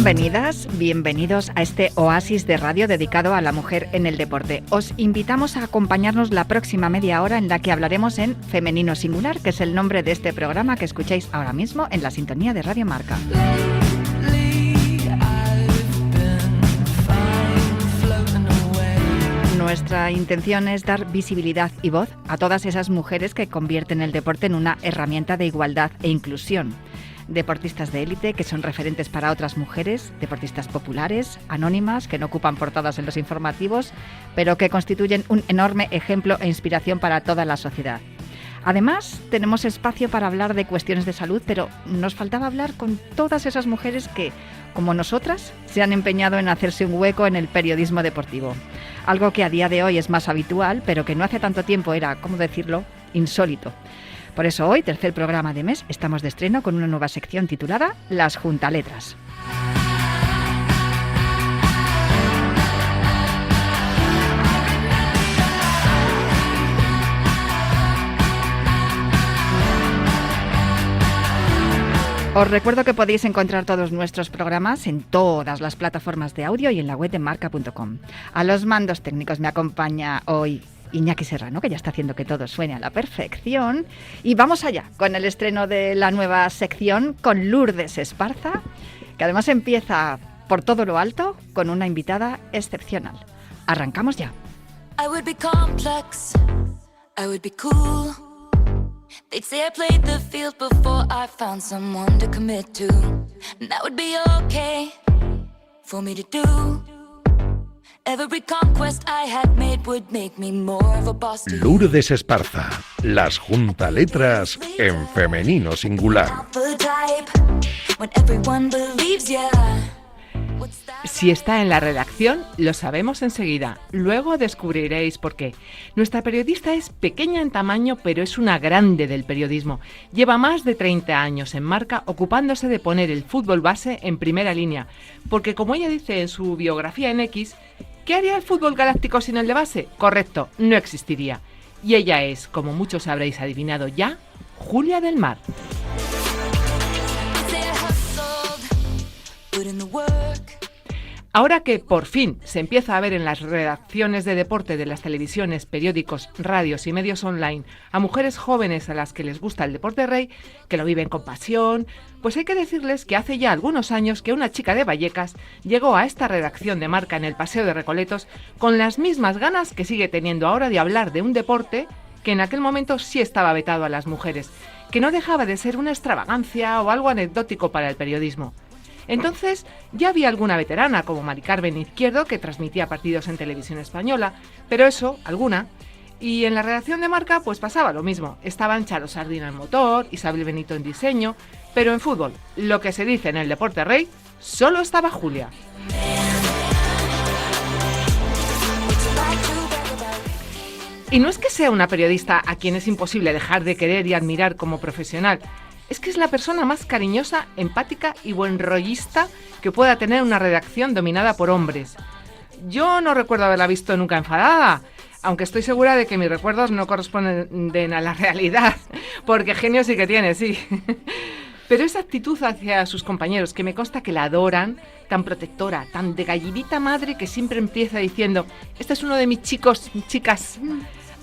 Bienvenidas, bienvenidos a este oasis de radio dedicado a la mujer en el deporte. Os invitamos a acompañarnos la próxima media hora en la que hablaremos en Femenino Singular, que es el nombre de este programa que escucháis ahora mismo en la sintonía de Radio Marca. Nuestra intención es dar visibilidad y voz a todas esas mujeres que convierten el deporte en una herramienta de igualdad e inclusión. Deportistas de élite que son referentes para otras mujeres, deportistas populares, anónimas, que no ocupan portadas en los informativos, pero que constituyen un enorme ejemplo e inspiración para toda la sociedad. Además, tenemos espacio para hablar de cuestiones de salud, pero nos faltaba hablar con todas esas mujeres que, como nosotras, se han empeñado en hacerse un hueco en el periodismo deportivo. Algo que a día de hoy es más habitual, pero que no hace tanto tiempo era, ¿cómo decirlo?, insólito. Por eso hoy, tercer programa de mes, estamos de estreno con una nueva sección titulada Las Juntaletras. Os recuerdo que podéis encontrar todos nuestros programas en todas las plataformas de audio y en la web de marca.com. A los mandos técnicos me acompaña hoy Iñaki Serrano, que ya está haciendo que todo suene a la perfección. Y vamos allá con el estreno de la nueva sección con Lourdes Esparza, que además empieza por todo lo alto con una invitada excepcional. Arrancamos ya. I would be complex, I would be cool. They'd say I played the field before I found someone to commit to. And that would be okay for me to do. Every conquest I had made would make me more of a boss. Lourdes Esparza, las juntaletras en femenino singular. Si está en la redacción, lo sabemos enseguida. Luego descubriréis por qué. Nuestra periodista es pequeña en tamaño, pero es una grande del periodismo. Lleva más de 30 años en Marca ocupándose de poner el fútbol base en primera línea. Porque como ella dice en su biografía en X, ¿qué haría el fútbol galáctico sin el de base? Correcto, no existiría. Y ella es, como muchos habréis adivinado ya, Julia del Mar. Ahora que por fin se empieza a ver en las redacciones de deporte de las televisiones, periódicos, radios y medios online a mujeres jóvenes a las que les gusta el deporte rey, que lo viven con pasión, pues hay que decirles que hace ya algunos años que una chica de Vallecas llegó a esta redacción de Marca en el Paseo de Recoletos con las mismas ganas que sigue teniendo ahora de hablar de un deporte que en aquel momento sí estaba vetado a las mujeres, que no dejaba de ser una extravagancia o algo anecdótico para el periodismo. Entonces ya había alguna veterana como Mari Carmen Izquierdo que transmitía partidos en televisión española, pero eso, alguna. Y en la redacción de Marca pues pasaba lo mismo. Estaban Charo Sardina en motor, Isabel Benito en diseño, pero en fútbol, lo que se dice en el deporte rey, solo estaba Julia. Y no es que sea una periodista a quien es imposible dejar de querer y admirar como profesional. Es que es la persona más cariñosa, empática y buenrollista que pueda tener una redacción dominada por hombres. Yo no recuerdo haberla visto nunca enfadada, aunque estoy segura de que mis recuerdos no corresponden a la realidad, porque genio sí que tiene, sí. Pero esa actitud hacia sus compañeros, que me consta que la adoran, tan protectora, tan de gallinita madre, que siempre empieza diciendo, este es uno de mis chicos, chicas,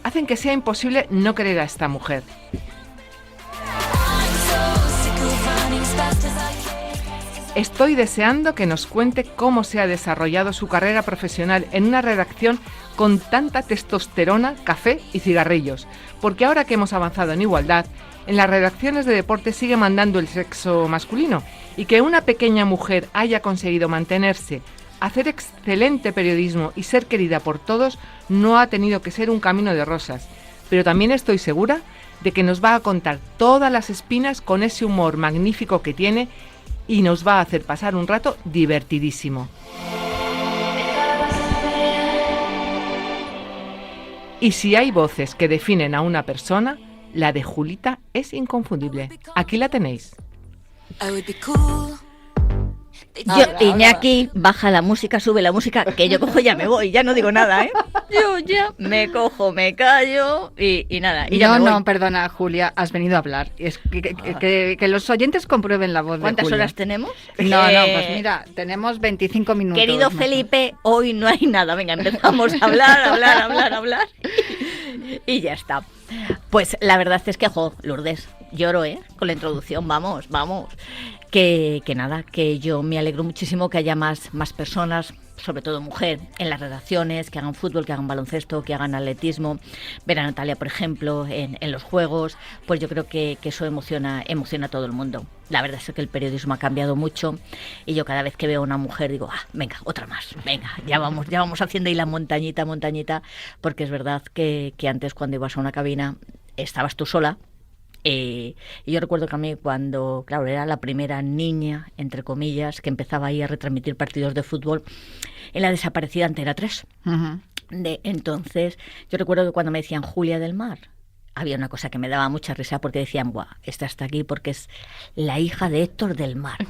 hacen que sea imposible no querer a esta mujer. Estoy deseando que nos cuente cómo se ha desarrollado su carrera profesional en una redacción con tanta testosterona, café y cigarrillos, porque ahora que hemos avanzado en igualdad, en las redacciones de deporte sigue mandando el sexo masculino, y que una pequeña mujer haya conseguido mantenerse, hacer excelente periodismo y ser querida por todos no ha tenido que ser un camino de rosas, pero también estoy segura de que nos va a contar todas las espinas con ese humor magnífico que tiene y nos va a hacer pasar un rato divertidísimo. Y si hay voces que definen a una persona, la de Julita es inconfundible. Aquí la tenéis. Iñaki, baja la música, sube la música, que yo cojo, ya me voy, ya no digo nada, ¿eh? Yo ya me cojo, me callo y nada. Y ya me voy. No, perdona, Julia, has venido a hablar. Es que los oyentes comprueben la voz de Julia. ¿Cuántas horas tenemos? No, pues mira, tenemos 25 minutos. Querido Felipe, hoy no hay nada. Venga, empezamos a hablar. Y ya está. Pues la verdad es que, Lourdes, lloro, con la introducción, vamos. Que nada, que yo me alegro muchísimo que haya más personas, sobre todo mujer, en las redacciones, que hagan fútbol, que hagan baloncesto, que hagan atletismo. Ver a Natalia, por ejemplo, en los juegos, pues yo creo que eso emociona a todo el mundo. La verdad es que el periodismo ha cambiado mucho y yo cada vez que veo a una mujer digo, venga, otra más, venga, ya vamos haciendo ahí la montañita, porque es verdad que antes cuando ibas a una cabina estabas tú sola. Y yo recuerdo que a mí cuando, claro, era la primera niña, entre comillas, que empezaba ahí a retransmitir partidos de fútbol en la desaparecida Antena 3. Uh-huh. Entonces, yo recuerdo que cuando me decían Julia del Mar, había una cosa que me daba mucha risa porque decían, esta está aquí porque es la hija de Héctor del Mar.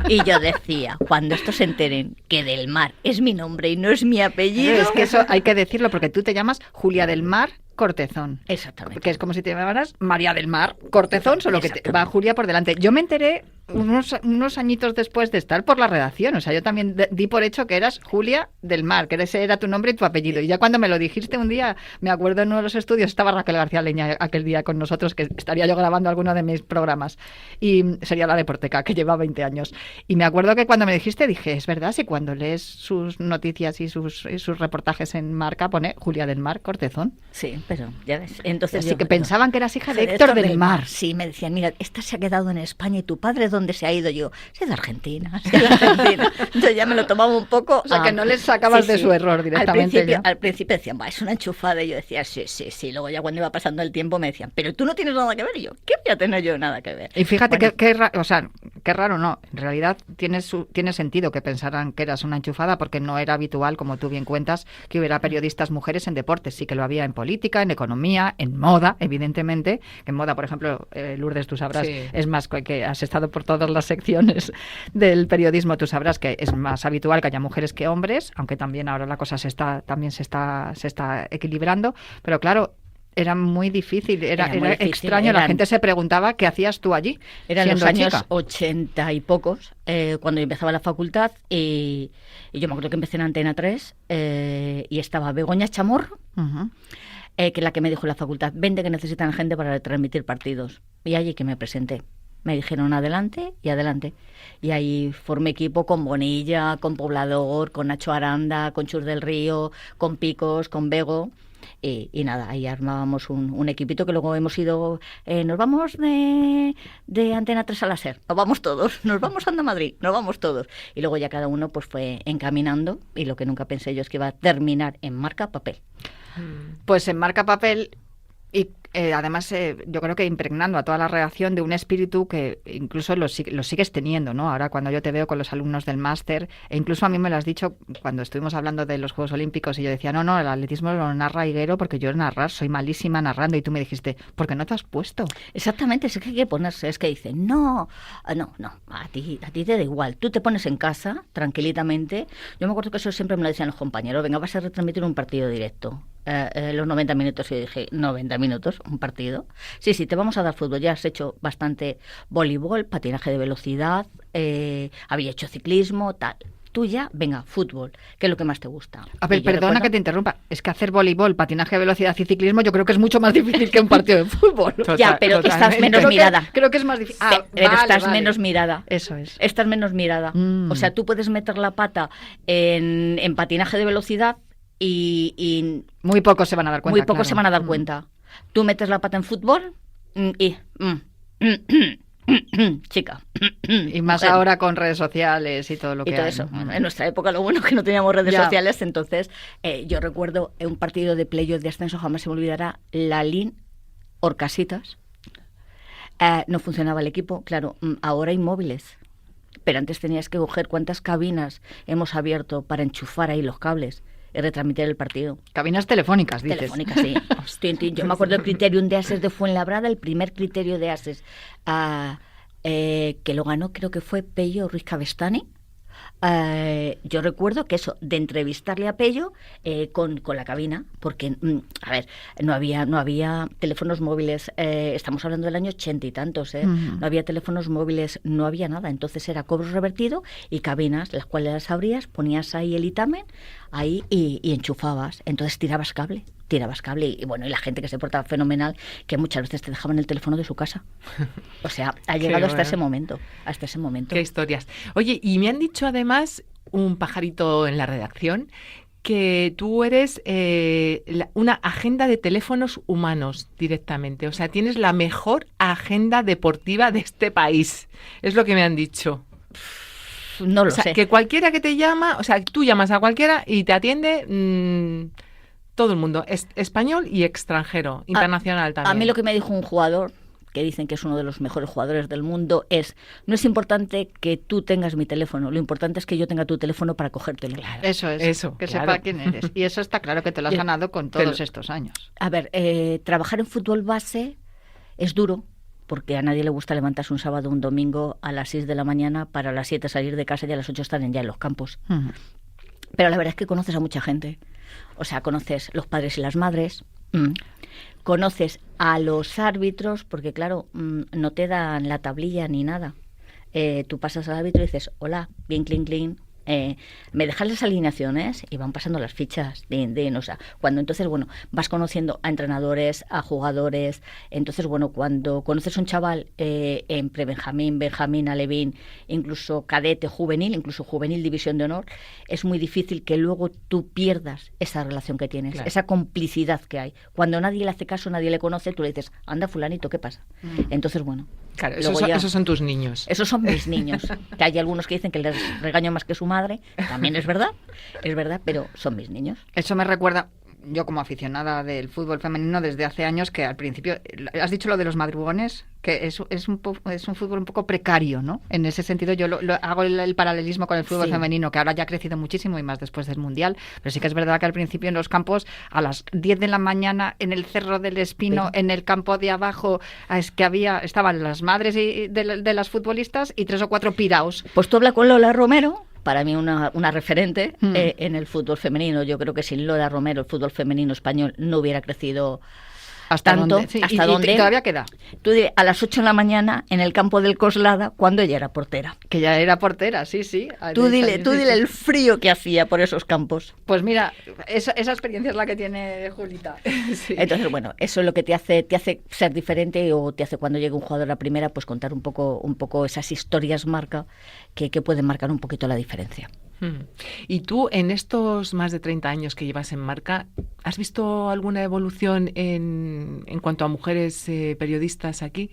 Y yo decía, cuando estos se enteren que del Mar es mi nombre y no es mi apellido... Es que eso hay que decirlo porque tú te llamas Julia del Mar Cortezón. Exactamente. Que es como si te llamaras María del Mar Cortezón, solo que te va Julia por delante. Yo me enteré unos añitos después de estar por la redacción. O sea, yo también di por hecho que eras Julia del Mar, que ese era tu nombre y tu apellido. Y ya cuando me lo dijiste un día, me acuerdo en uno de los estudios, estaba Raquel García Leña aquel día con nosotros, que estaría yo grabando alguno de mis programas. Y sería la Deporteca, que lleva 20 años. Y me acuerdo que cuando me dijiste, dije, es verdad, si cuando lees sus noticias y sus reportajes en Marca pone Julia del Mar Cortezón. Sí, pero ya ves. Entonces así que pensaban que eras hija de Héctor del Mar. Sí, me decían, mira, esta se ha quedado en España y tu padre, ¿dónde se ha ido? Yo, se ha ido a Argentina. Entonces ya me lo tomaba un poco... O sea, que no les sacabas de su error directamente. Al principio decían, es una enchufada. Y yo decía, sí. Luego ya cuando iba pasando el tiempo me decían, pero tú no tienes nada que ver. Y yo, ¿qué voy a tener yo nada que ver? Y fíjate qué raro, no. En realidad tiene sentido que pensaran que eras una enchufada porque no era habitual, como tú bien cuentas, que hubiera periodistas mujeres en deportes. Sí que lo había en política, en economía, en moda, evidentemente. En moda, por ejemplo, Lourdes, tú sabrás, es más que has estado por todas las secciones del periodismo, tú sabrás que es más habitual que haya mujeres que hombres, aunque también ahora la cosa se está equilibrando, pero claro, era muy difícil, era extraño, la gente se preguntaba qué hacías tú allí. Eran los años 80 y pocos, cuando empezaba la facultad, y yo me acuerdo que empecé en Antena 3 y estaba Begoña Chamorro, uh-huh. Que es la que me dijo en la facultad, vente que necesitan gente para transmitir partidos. Y allí que me presenté. Me dijeron adelante. Y ahí formé equipo con Bonilla, con Poblador, con Nacho Aranda, con Chur del Río, con Picos, con Bego. Y nada, ahí armábamos un equipito que luego hemos ido, nos vamos de Antena 3 a la SER, nos vamos todos, nos vamos a Madrid, nos vamos todos. Y luego ya cada uno pues fue encaminando y lo que nunca pensé yo es que iba a terminar en Marca Papel. Pues en Marca Papel y además yo creo que impregnando a toda la redacción de un espíritu que incluso lo sigues teniendo, ¿no? Ahora cuando yo te veo con los alumnos del máster, e incluso a mí me lo has dicho cuando estuvimos hablando de los Juegos Olímpicos y yo decía, no, el atletismo lo narra Higuero porque yo soy malísima narrando, y tú me dijiste, ¿por qué no te has puesto? Exactamente, es que hay que ponerse, es que dicen, no, a ti te da igual, tú te pones en casa, tranquilitamente. Yo me acuerdo que eso siempre me lo decían los compañeros, venga, vas a retransmitir un partido directo. Los 90 minutos, y yo dije, 90 minutos, un partido. Sí, te vamos a dar fútbol. Ya has hecho bastante voleibol, patinaje de velocidad, había hecho ciclismo, tal. Tú ya, venga, fútbol, ¿qué es lo que más te gusta? A ver, perdona que te interrumpa, es que hacer voleibol, patinaje de velocidad y ciclismo yo creo que es mucho más difícil que un partido de fútbol. Ya, pero estás menos mirada. Creo que es más difícil. Pero estás menos mirada. Eso es. Estás menos mirada. O sea, tú puedes meter la pata en patinaje de velocidad y muy pocos se van a dar cuenta. Muy pocos se van a dar cuenta. Tú metes la pata en fútbol y... chica. Y más mujer. Ahora con redes sociales y todo lo que todo hay. Eso. Bueno, en nuestra época lo bueno es que no teníamos redes sociales, entonces yo recuerdo un partido de playoff de ascenso, jamás se me olvidará, Lalín Orcasitas. No funcionaba el equipo, claro, ahora hay móviles, pero antes tenías que coger cuántas cabinas hemos abierto para enchufar ahí los cables y retransmitir el partido. Cabinas telefónicas, dices. Telefónicas, sí. Hostia, yo me acuerdo del Criterium de Ases de Fuenlabrada, el primer criterio de Ases. que lo ganó, creo que fue Pello Ruiz Cabestany. Yo recuerdo que eso, de entrevistarle a Pello con la cabina, porque, a ver, no había teléfonos móviles, estamos hablando del año 80 y tantos, no había teléfonos móviles, no había nada, entonces era cobro revertido y cabinas, las cuales las abrías, ponías ahí el itamen, ahí y enchufabas, entonces tirabas cable y bueno, y la gente que se portaba fenomenal, que muchas veces te dejaban el teléfono de su casa. O sea, ha llegado hasta ese momento. Qué historias. Oye, y me han dicho además un pajarito en la redacción que tú eres una agenda de teléfonos humanos directamente. O sea, tienes la mejor agenda deportiva de este país. Es lo que me han dicho. No lo sé. Que cualquiera que te llama, o sea, tú llamas a cualquiera y te atiende todo el mundo, español y extranjero, internacional también. A mí lo que me dijo un jugador, que dicen que es uno de los mejores jugadores del mundo, no es importante que tú tengas mi teléfono, lo importante es que yo tenga tu teléfono para cogértelo. Claro, eso, que claro. sepa quién eres. Y eso está claro que te lo has ganado con todos estos años. A ver, trabajar en fútbol base es duro, porque a nadie le gusta levantarse un sábado o un domingo a las 6 de la mañana para a las 7 salir de casa y a las 8 estar ya en los campos. Uh-huh. Pero la verdad es que conoces a mucha gente. O sea, conoces los padres y las madres, conoces a los árbitros, porque claro, no te dan la tablilla ni nada. Tú pasas al árbitro y dices, hola, bien, clean, clean. Me dejas las alineaciones y van pasando las fichas o sea, cuando entonces, bueno, vas conociendo a entrenadores, a jugadores, entonces, bueno, cuando conoces a un chaval en prebenjamín, benjamín, alevín, incluso cadete, incluso juvenil división de honor, es muy difícil que luego tú pierdas esa relación que tienes, claro, esa complicidad que hay. Cuando nadie le hace caso, nadie le conoce, tú le dices, anda fulanito, ¿qué pasa? Entonces, bueno. Claro, esos son tus niños. Esos son mis niños. Que hay algunos que dicen que les regaño más que su madre. También es verdad, pero son mis niños. Eso me recuerda, yo como aficionada del fútbol femenino desde hace años, que al principio, has dicho lo de los madrugones, que es un fútbol un poco precario, ¿no? En ese sentido yo hago el paralelismo con el fútbol femenino, que ahora ya ha crecido muchísimo y más después del Mundial, pero sí que es verdad que al principio en los campos, a las 10 de la mañana, en el Cerro del Espino, en el campo de abajo, es que estaban las madres de las futbolistas y 3 o 4 piraos. Pues tú hablas con Lola Romero, para mí una referente en el fútbol femenino. Yo creo que sin Lola Romero el fútbol femenino español no hubiera crecido hasta tanto. ¿Dónde? Sí, ¿Hasta dónde? Y todavía queda. Tú a las 8 de la mañana en el campo del Coslada, cuando ella era portera. Que ya era portera, sí. Tú dile el frío que hacía por esos campos. Pues mira, esa experiencia es la que tiene Julita. Sí. Entonces, bueno, eso es lo que te hace ser diferente, o te hace cuando llegue un jugador a primera, pues contar un poco esas historias marca que pueden marcar un poquito la diferencia. Y tú, en estos más de 30 años que llevas en Marca, ¿has visto alguna evolución en cuanto a mujeres periodistas aquí?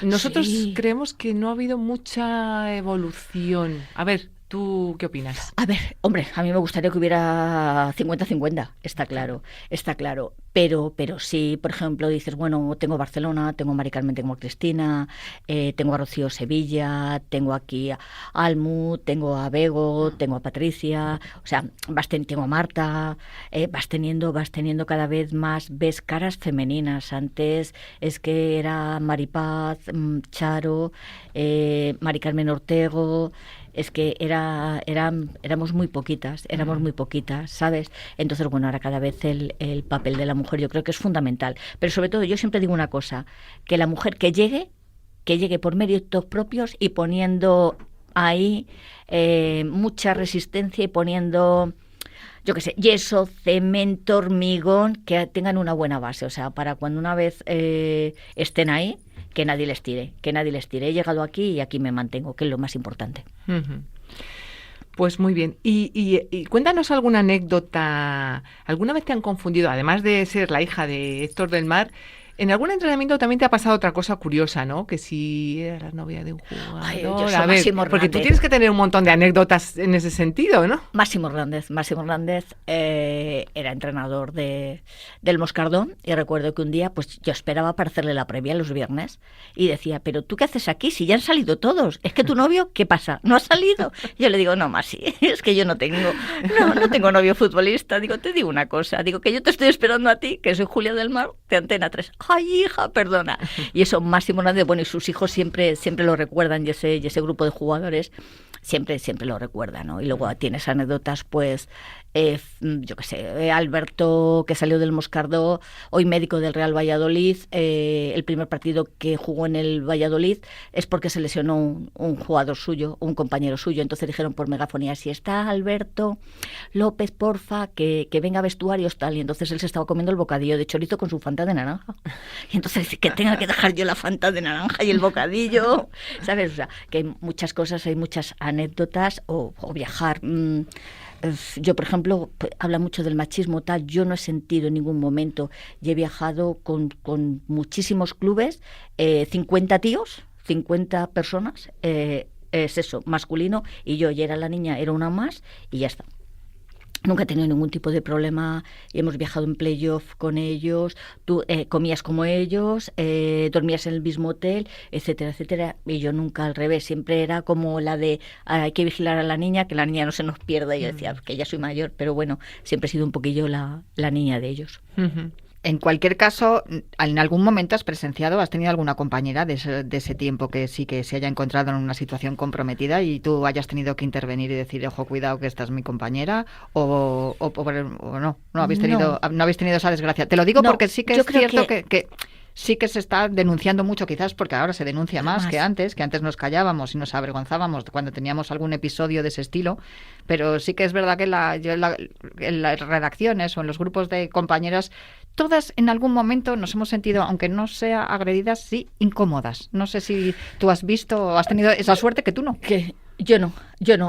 Nosotros creemos que no ha habido mucha evolución. A ver, ¿tú qué opinas? A ver, hombre, a mí me gustaría que hubiera 50-50, está claro. Pero sí, por ejemplo, dices, bueno, tengo Barcelona, tengo a Mari Carmen, tengo a Cristina, tengo a Rocío Sevilla, tengo aquí a Almu, tengo a Bego, tengo a Patricia, o sea, tengo a Marta, vas teniendo cada vez más, ves caras femeninas. Antes es que era Maripaz, Charo, Mari Carmen Ortego. Es que éramos muy poquitas, ¿sabes? Entonces, bueno, ahora cada vez el papel de la mujer yo creo que es fundamental. Pero sobre todo, yo siempre digo una cosa, que la mujer que llegue por méritos propios y poniendo ahí mucha resistencia y poniendo, yo qué sé, yeso, cemento, hormigón, que tengan una buena base. O sea, para cuando una vez estén ahí, que nadie les tire. He llegado aquí y aquí me mantengo, que es lo más importante. Uh-huh. Pues muy bien. Y cuéntanos alguna anécdota. ¿Alguna vez te han confundido, además de ser la hija de Héctor del Mar, en algún entrenamiento también te ha pasado otra cosa curiosa, ¿no? Que si eras la novia de un jugador... Ay, yo soy Máximo Hernández. Porque tú tienes que tener un montón de anécdotas en ese sentido, ¿no? Máximo Hernández era entrenador del Moscardón, y recuerdo que un día pues yo esperaba para hacerle la previa los viernes y decía, pero ¿tú qué haces aquí si ya han salido todos? ¿Es que tu novio qué pasa? ¿No ha salido? Yo le digo, no, Masi, es que yo no tengo novio futbolista. Digo, te digo una cosa, digo que yo te estoy esperando a ti, que soy Julia del Mar, de Antena 3. ¡Ay, hija, perdona! Y eso, Máximo Hernández, bueno, y sus hijos siempre lo recuerdan, y ese grupo de jugadores siempre lo recuerdan, ¿no? Y luego tienes anécdotas, pues, yo qué sé, Alberto, que salió del Moscardó, hoy médico del Real Valladolid, el primer partido que jugó en el Valladolid es porque se lesionó un jugador suyo, un compañero suyo, entonces dijeron por megafonía, si está Alberto López, porfa, que venga a vestuarios, tal, y entonces él se estaba comiendo el bocadillo de chorizo con su Fanta de naranja, y entonces dice que tenga que dejar yo la Fanta de naranja y el bocadillo, ¿sabes? O sea, que hay muchas cosas, hay muchas anécdotas, o viajar. Yo, por ejemplo, habla mucho del machismo, tal, yo no he sentido en ningún momento, y he viajado con muchísimos clubes, 50 tíos, 50 personas, es eso, masculino, y yo ya era la niña, era una más, y ya está. Nunca he tenido ningún tipo de problema, hemos viajado en playoff con ellos, tú comías como ellos, dormías en el mismo hotel, etcétera, etcétera, y yo nunca al revés, siempre era como la de hay que vigilar a la niña, que la niña no se nos pierda, y yo decía que ya soy mayor, pero bueno, siempre he sido un poquillo la niña de ellos. Uh-huh. En cualquier caso, en algún momento has presenciado, has tenido alguna compañera de ese tiempo que sí que se haya encontrado en una situación comprometida y tú hayas tenido que intervenir y decir, ojo, cuidado, que esta es mi compañera, o no habéis tenido esa desgracia. Te lo digo porque sí que es cierto que sí que se está denunciando mucho, quizás porque ahora se denuncia más que antes nos callábamos y nos avergonzábamos cuando teníamos algún episodio de ese estilo, pero sí que es verdad que en las redacciones o en los grupos de compañeras, todas en algún momento nos hemos sentido, aunque no sea agredidas, sí incómodas. No sé si tú has visto o has tenido esa suerte, que tú no. Que yo no.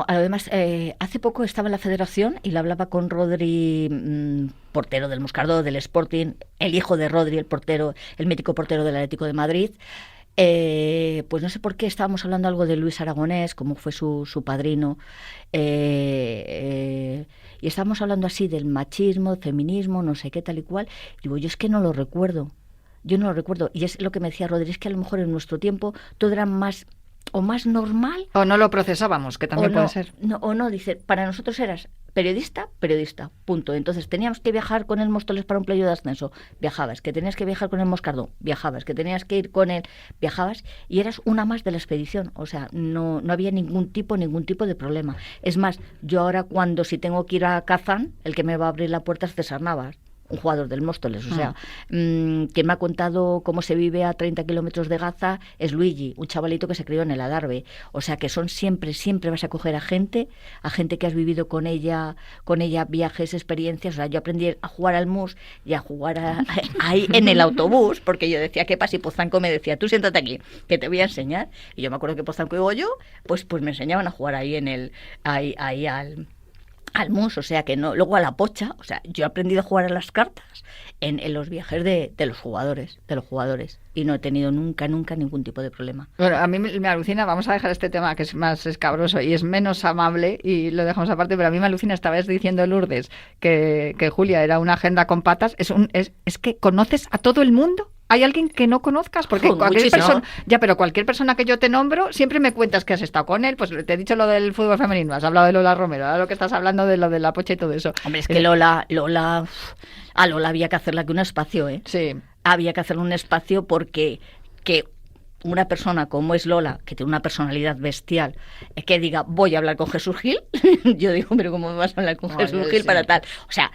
Además, hace poco estaba en la Federación y le hablaba con Rodri, portero del Moscardó, del Sporting, el hijo de Rodri, el mítico portero del Atlético de Madrid. Pues no sé por qué estábamos hablando algo de Luis Aragonés, como fue su padrino, y estábamos hablando así del machismo, feminismo, no sé qué, tal y cual. Digo, yo es que no lo recuerdo, y es lo que me decía Rodri, es que a lo mejor en nuestro tiempo todo era más normal. O no lo procesábamos, que también puede ser. Dice, para nosotros eras periodista, punto. Entonces teníamos que viajar con el Móstoles para un playo de ascenso, viajabas, que tenías que viajar con el Moscardó, viajabas, que tenías que ir con él, viajabas, y eras una más de la expedición, o sea, no había ningún tipo de problema. Es más, yo ahora si tengo que ir a Kazán, el que me va a abrir la puerta es César Navas, un jugador del Móstoles, o sea, quien me ha contado cómo se vive a 30 kilómetros de Gaza es Luigi, un chavalito que se crió en el Adarve, o sea que son siempre vas a coger a gente que has vivido con ella viajes, experiencias, o sea, yo aprendí a jugar al mus y a jugar ahí en el autobús, porque yo decía, ¿qué pasa? Y Pozanco me decía, tú siéntate aquí, que te voy a enseñar, y yo me acuerdo que Pozanco y Goyo, pues me enseñaban a jugar ahí al mus, o sea que no, luego a la pocha, o sea, yo he aprendido a jugar a las cartas en los viajes de los jugadores, y no he tenido nunca ningún tipo de problema. Bueno, a mí me alucina, vamos a dejar este tema que es más escabroso y es menos amable y lo dejamos aparte, pero a mí me alucina, estabas diciendo, Lourdes, que Julia era una agenda con patas, es que conoces a todo el mundo. ¿Hay alguien que no conozcas? Porque cualquier persona que yo te nombro, siempre me cuentas que has estado con él. Pues te he dicho lo del fútbol femenino, has hablado de Lola Romero, ahora lo que estás hablando de lo de la Pocha y todo eso. Hombre, es que Lola había que hacerle aquí un espacio, ¿eh? Sí. Había que hacerle un espacio porque una persona como es Lola, que tiene una personalidad bestial, que diga, voy a hablar con Jesús Gil, yo digo, pero ¿cómo me vas a hablar con Jesús Gil para tal? O sea,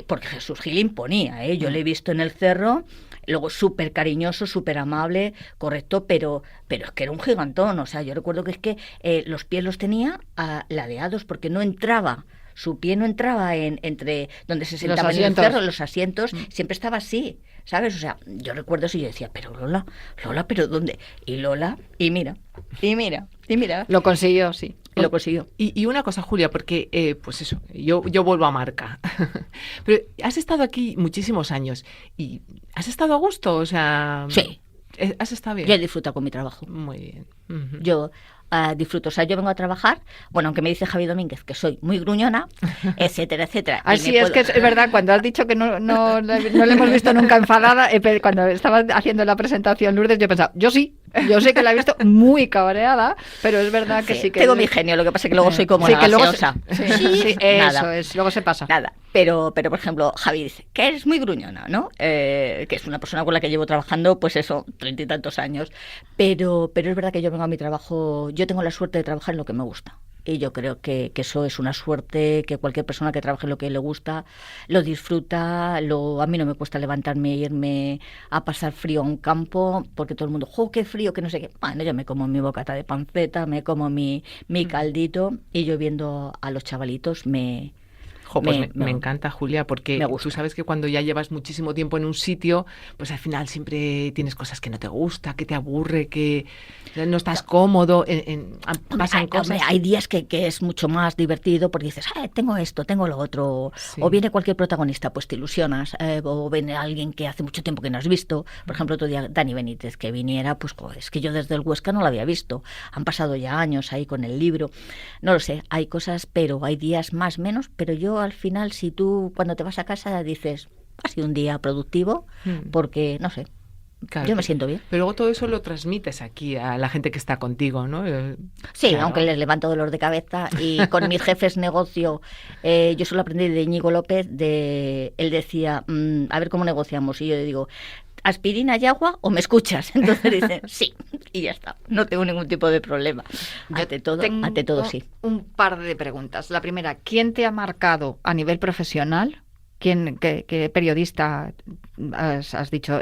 porque Jesús Gil imponía, yo le he visto en el cerro, luego súper cariñoso, súper amable, correcto, pero es que era un gigantón, o sea, yo recuerdo que es que los pies los tenía ladeados porque no entraba. Su pie no entraba entre donde se sentaba en el cerro, los asientos, siempre estaba así, ¿sabes? O sea, yo recuerdo eso y yo decía, pero Lola, ¿pero dónde? Y Lola, y mira. Lo consiguió, sí. Lo consiguió. Y una cosa, Julia, porque, pues eso, yo vuelvo a Marca. Pero has estado aquí muchísimos años y ¿has estado a gusto? O sea... Sí. ¿Has estado bien? Yo he disfrutado con mi trabajo. Muy bien. Uh-huh. Yo disfruto, o sea, yo vengo a trabajar, bueno, aunque me dice Javi Domínguez que soy muy gruñona, etcétera, etcétera. Así es que es verdad, cuando has dicho que no le hemos visto nunca enfadada, cuando estaba haciendo la presentación, Lourdes, yo he pensado, yo sí, Yo sé que la he visto muy cabreada, pero es verdad que sí que... Tengo mi genio, lo que pasa es que luego soy como sí, la que luego gaseosa. Sí, Nada. eso es, luego se pasa. Nada, pero por ejemplo, Javi dice que eres muy gruñona, ¿no? Que es una persona con la que llevo trabajando, pues eso, 30 y tantos años. Pero es verdad que yo vengo a mi trabajo, yo tengo la suerte de trabajar en lo que me gusta. Y yo creo que eso es una suerte, que cualquier persona que trabaje en lo que le gusta lo disfruta. A mí no me cuesta levantarme e irme a pasar frío a un campo, porque todo el mundo, ¡jo, qué frío, que no sé qué! Bueno, yo me como mi bocata de panceta, me como mi caldito, y yo viendo a los chavalitos Pues me encanta, Julia, porque tú sabes que cuando ya llevas muchísimo tiempo en un sitio, pues al final siempre tienes cosas que no te gusta, que te aburre, que no estás cómodo, pasan cosas. Hombre, hay días que es mucho más divertido porque dices, tengo esto, tengo lo otro, sí. O viene cualquier protagonista, pues te ilusionas, o viene alguien que hace mucho tiempo que no has visto. Por ejemplo, otro día Dani Benítez, que viniera, pues es que yo desde el Huesca no lo había visto. Han pasado ya años ahí con el libro. No lo sé, hay cosas, pero hay días más, menos, pero yo al final, si tú cuando te vas a casa dices, ha sido un día productivo, porque, no sé, claro, yo me siento bien. Pero luego todo eso lo transmites aquí a la gente que está contigo, ¿no? Sí, claro. Aunque les levanto dolor de cabeza. Y con mis jefes negocio, yo solo aprendí de Íñigo López, él decía, a ver cómo negociamos. Y yo le digo, ¿aspirina y agua o me escuchas? Entonces dicen, sí, y ya está. No tengo ningún tipo de problema. Ante todo, sí. Un par de preguntas. La primera, ¿quién te ha marcado a nivel profesional? ¿Qué periodista has dicho,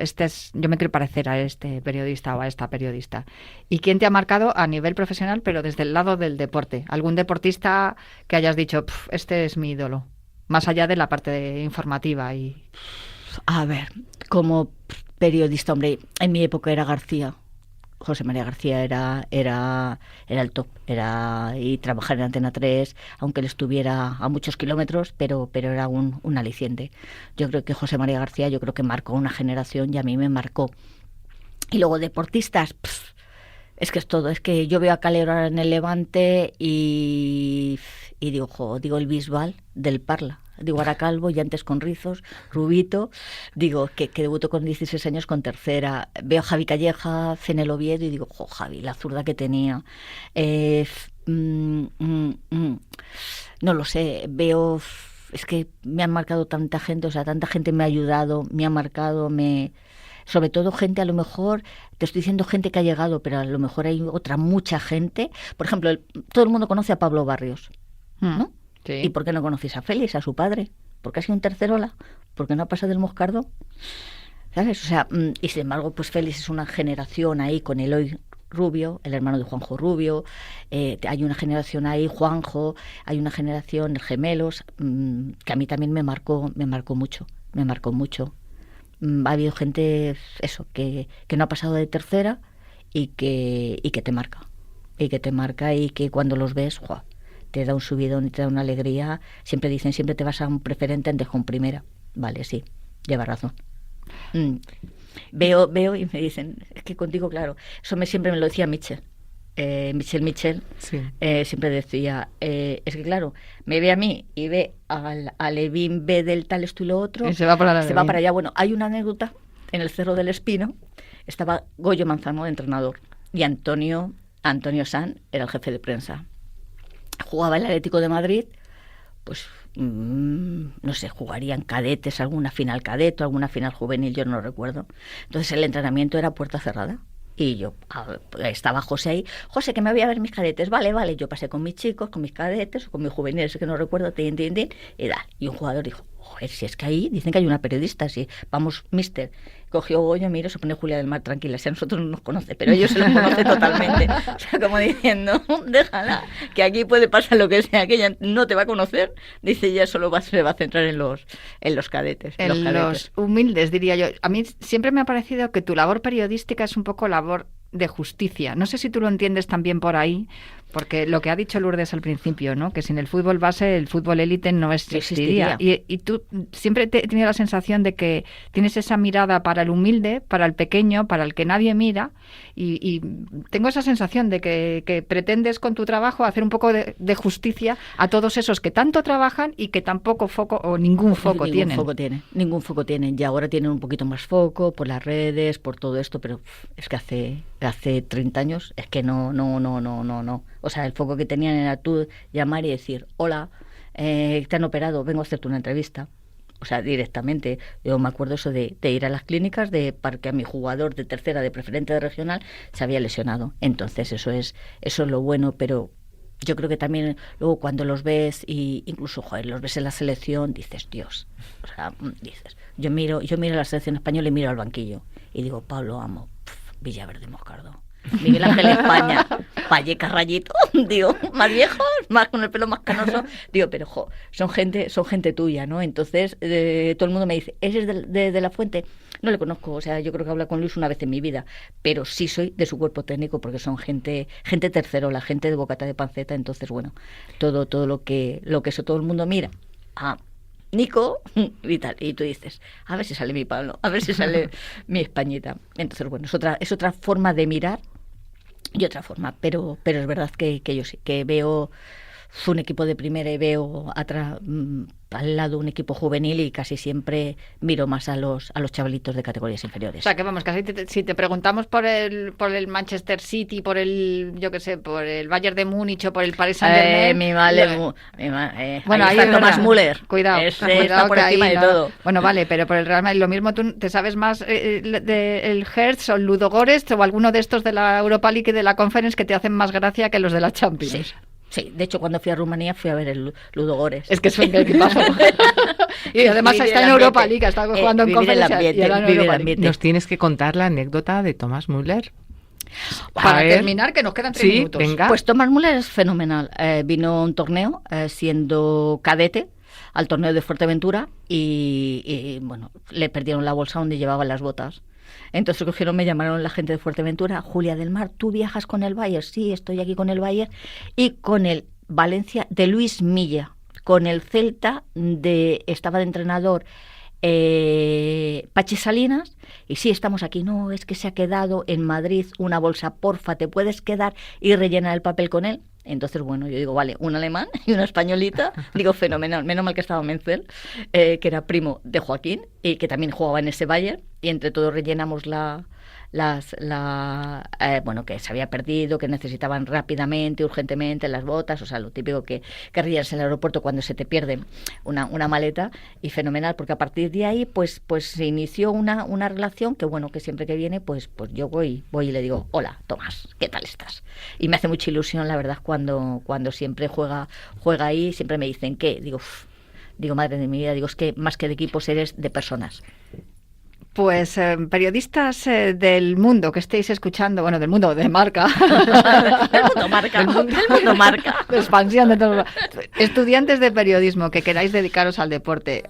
yo me quiero parecer a este periodista o a esta periodista? ¿Y quién te ha marcado a nivel profesional, pero desde el lado del deporte? ¿Algún deportista que hayas dicho, este es mi ídolo? Más allá de la parte informativa y... A ver, como periodista, hombre, en mi época era García. José María García era el top, y trabajar en Antena 3, aunque él estuviera a muchos kilómetros, pero era un aliciente. Yo creo que José María García, marcó una generación y a mí me marcó. Y luego deportistas, es que es todo, es que yo veo a Calero ahora en el Levante y digo el Bisbal del Parla. Digo, ahora calvo y antes con rizos, rubito. Digo, que debutó con 16 años con tercera. Veo a Javi Calleja en el Oviedo y digo, Javi, la zurda que tenía. No lo sé, veo... Es que me han marcado tanta gente, tanta gente me ha ayudado, me ha marcado, sobre todo gente, a lo mejor, te estoy diciendo gente que ha llegado, pero a lo mejor hay mucha gente. Por ejemplo, todo el mundo conoce a Pablo Barrios, ¿no? Sí. ¿Y por qué no conocéis a Félix, a su padre? ¿Por qué ha sido un tercerola? ¿Por qué no ha pasado del Moscardo? ¿Sabes? Y sin embargo, pues Félix es una generación ahí con Eloy Rubio, el hermano de Juanjo Rubio, hay una generación ahí, Juanjo, hay una generación, gemelos, que a mí también me marcó mucho. Ha habido gente, que no ha pasado de tercera y que te marca. Y que cuando los ves, te da un subidón y te da una alegría. Siempre dicen, siempre te vas a un preferente antes que un primera. Vale, sí, lleva razón. Veo y me dicen, es que contigo, claro, eso siempre me lo decía Michel. Michel sí. Siempre decía, es que claro, me ve a mí y ve a Levin, ve del tal esto y lo otro, y se va para allá. Bueno, hay una anécdota en el Cerro del Espino, estaba Goyo Manzano de entrenador y Antonio San era el jefe de prensa. Jugaba el Atlético de Madrid, pues no sé, jugarían cadetes, alguna final cadete, alguna final juvenil, yo no lo recuerdo. Entonces el entrenamiento era puerta cerrada. Y yo, estaba José ahí, José, que me voy a ver mis cadetes, vale, yo pasé con mis chicos, con mis cadetes, o con mis juveniles, que no recuerdo, y un jugador dijo, joder, si es que ahí dicen que hay una periodista, sí, vamos, mister, cogió Goyo, miro, se pone Julia del Mar, tranquila, si a nosotros no nos conoce, pero ellos se los conoce totalmente, o sea, como diciendo, déjala, que aquí puede pasar lo que sea, que ella no te va a conocer, dice, ella solo se va a centrar en los cadetes. Los humildes, diría yo. A mí siempre me ha parecido que tu labor periodística es un poco labor de justicia. No sé si tú lo entiendes también por ahí, Porque lo que ha dicho Lourdes al principio, ¿no? Que sin el fútbol base, el fútbol élite no existiría. Y tú siempre he tenido la sensación de que tienes esa mirada para el humilde, para el pequeño, para el que nadie mira, y tengo esa sensación de que pretendes con tu trabajo hacer un poco de justicia a todos esos que tanto trabajan y que tampoco foco o ningún foco tienen. Ningún foco tienen. Y ahora tienen un poquito más foco por las redes, por todo esto, pero es que hace 30 años es que no. O sea, el foco que tenían era tú llamar y decir, hola, te han operado, vengo a hacerte una entrevista. O sea, directamente. Yo me acuerdo eso de ir a las clínicas para que a mi jugador de tercera, de preferente de regional, se había lesionado. Entonces eso es lo bueno, pero yo creo que también luego cuando los ves y incluso, los ves en la selección, dices, Dios. O sea, dices, yo miro la selección española y miro al banquillo y digo, Pablo Amo, Villaverde Moscardo, Miguel Ángel España, Vallecas Rayito, digo, más viejos, más con el pelo más canoso, digo, pero son gente tuya, ¿no? Entonces todo el mundo me dice, ¿eres de La Fuente? No le conozco, o sea, yo creo que hablo con Luis una vez en mi vida, pero sí soy de su cuerpo técnico porque son gente tercerola, gente de bocata de panceta, entonces bueno, todo lo que eso todo el mundo mira. Nico y tal, y tú dices, a ver si sale mi Pablo, a ver si sale mi Españita. Entonces bueno, es otra forma de mirar y otra forma, pero es verdad que yo sí, que veo un equipo de primera y veo al lado un equipo juvenil y casi siempre miro más a los chavalitos de categorías inferiores. O sea, que vamos, casi si te preguntamos por el Manchester City, por el, yo qué sé, por el Bayern de Múnich o por el Paris Saint-Germain... Bueno, ahí está Thomas Müller. Cuidado está por encima de todo. Bueno, vale, pero por el Real Madrid, lo mismo tú te sabes más del Hertz o el Ludogorets o alguno de estos de la Europa League y de la Conference que te hacen más gracia que los de la Champions. Sí, de hecho cuando fui a Rumanía fui a ver el Ludogorets. Es que es un equipazo. Y además está en Europa League, está jugando en Conference. Nos tienes que contar la anécdota de Thomas Müller. Para terminar, que nos quedan 3 minutos. Venga. Pues Thomas Müller es fenomenal. Vino a un torneo siendo cadete al torneo de Fuerteventura y bueno, le perdieron la bolsa donde llevaban las botas. Entonces me llamaron la gente de Fuerteventura, Julia del Mar, ¿tú viajas con el Bayern? Sí, estoy aquí con el Bayern y con el Valencia de Luis Milla, con el Celta estaba de entrenador Pachi Salinas, y sí, estamos aquí, no, es que se ha quedado en Madrid una bolsa, porfa, ¿te puedes quedar y rellenar el papel con él? Entonces, bueno, yo digo, vale, un alemán y una españolita, digo, fenomenal, menos mal que estaba Menzel, que era primo de Joaquín y que también jugaba en ese Bayern, y entre todos rellenamos bueno, que se había perdido, que necesitaban rápidamente, urgentemente las botas, o sea, lo típico que rellenas en el aeropuerto cuando se te pierde una maleta, y fenomenal, porque a partir de ahí, pues se inició una relación que, bueno, que siempre que viene, pues yo voy y le digo, hola, Tomás, ¿qué tal estás? Y me hace mucha ilusión, la verdad, cuando siempre juega ahí, siempre me dicen, ¿qué? Digo, madre de mi vida, digo, es que más que de equipos eres de personas. Pues periodistas del mundo que estéis escuchando, bueno, del mundo de marca. del mundo marca. De expansión de todo. Estudiantes de periodismo que queráis dedicaros al deporte.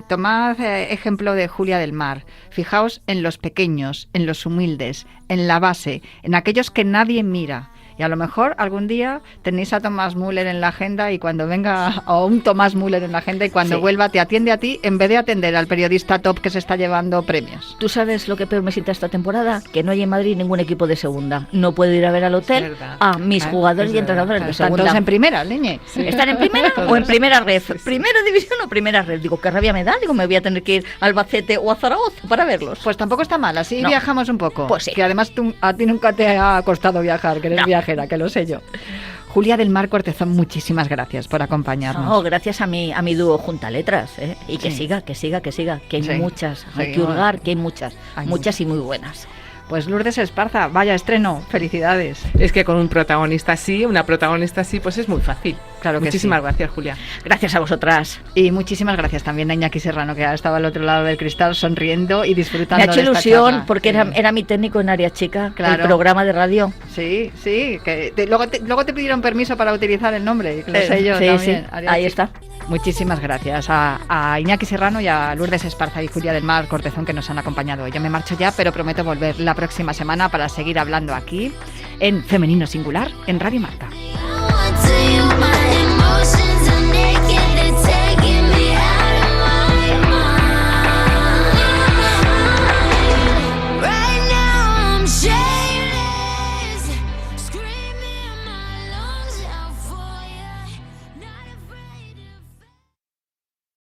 Tomad ejemplo de Julia del Mar. Fijaos en los pequeños, en los humildes, en la base, en aquellos que nadie mira. Y a lo mejor algún día tenéis a Thomas Müller en la agenda y cuando venga, o un Thomas Müller en la agenda y cuando vuelva te atiende a ti en vez de atender al periodista top que se está llevando premios. ¿Tú sabes lo que peor me sienta esta temporada? Que no hay en Madrid ningún equipo de segunda. No puedo ir a ver al hotel a mis jugadores y entrenadores de segunda. ¿Están todos en primera, Leñe? Sí. ¿Están en primera o en primera red? ¿Primera división o primera red? Digo, qué rabia me da. Digo, me voy a tener que ir a Albacete o a Zaragoza para verlos. Pues tampoco está mal, así viajamos un poco. Pues sí. Que además a ti nunca te ha costado viajar, que eres viajera, que lo sé yo. Julia del Mar Cortezón, muchísimas gracias por acompañarnos. Gracias a mi dúo Junta Letras, y que siga, que hay muchas, hay que hurgar, que hay muchas y muy buenas. Pues Lourdes Esparza, vaya estreno, felicidades. Es que con una protagonista así, pues es muy fácil. Claro que Muchísimas gracias, Julia. Gracias a vosotras. Y muchísimas gracias también a Iñaki Serrano, que ha estado al otro lado del cristal sonriendo y disfrutando. Me ha hecho de esta ilusión charla. porque era mi técnico en Área Chica, claro. El programa de radio. Sí, que luego te pidieron permiso para utilizar el nombre, que lo sé yo también. Sí, ahí está. Muchísimas gracias a Iñaki Serrano y a Lourdes Esparza y Julia del Mar Cortezón, que nos han acompañado. Yo me marcho ya, pero prometo volver la próxima semana para seguir hablando aquí en femenino singular en Radio Marca. I want to you